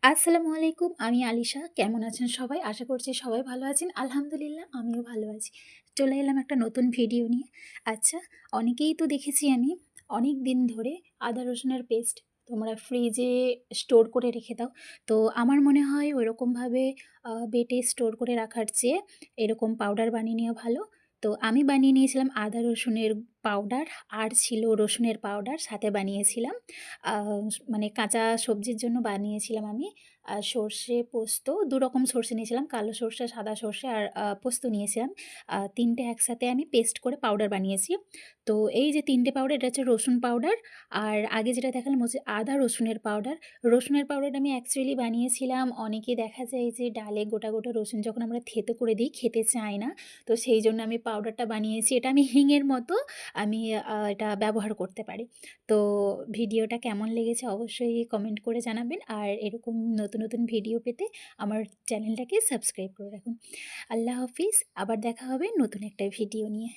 আসসালামু আলাইকুম। আমি আলিশা। কেমন আছেন সবাই? আশা করছি সবাই ভালো আছেন। আলহামদুলিল্লাহ আমিও ভালো আছি। চলে এলাম একটা নতুন ভিডিও নিয়ে। আচ্ছা, অনেকেই তো দেখেছি আমি অনেক দিন ধরে আদা রসুনের পেস্ট তোমরা ফ্রিজে স্টোর করে রেখে দাও। তো আমার মনে হয় ওইরকমভাবে বেটে স্টোর করে রাখার চেয়ে এরকম পাউডার বানিয়ে নেওয়া ভালো। তো আমি বানিয়ে নিয়েছিলাম আদা রসুনের পাউডার, আর ছিল রসুনের পাউডার, সাথে বানিয়েছিলাম আ মানে কাঁচা সবজির জন্য বানিয়েছিলাম আমি সর্ষে, পোস্ত ২ রকম সর্ষে নিয়েছিলাম। কালো সর্ষে, সাদা সর্ষে আর পোস্ত নিয়েছিলাম। ৩ টে একসাথে আমি পেস্ট করে পাউডার বানিয়েছি। তো এই যে ৩ টে পাউডার, এটা হচ্ছে রসুন পাউডার। আর আগে যেটা দেখালাম হচ্ছে আদা রসুনের পাউডার। রসুনের পাউডারটা আমি অ্যাকচুয়ালি বানিয়েছিলাম, অনেকে দেখা যায় যে ডালে গোটা, গোটা রসুন যখন আমরা থেতো করে দিই খেতে চায় না। তো সেইজন্য আমি পাউডারটা বানিয়েছি। এটা আমি হিঙের মতো আমি এটা ব্যবহার করতে পারি। তো ভিডিওটা কেমন লেগেছে অবশ্যই কমেন্ট করে জানাবেন। আর এরকম নতুন, নতুন ভিডিও পেতে আমার চ্যানেলটাকে সাবস্ক্রাইব করে রাখুন। আল্লাহ হাফিজ। আবার দেখা হবে নতুন একটা ভিডিও নিয়ে।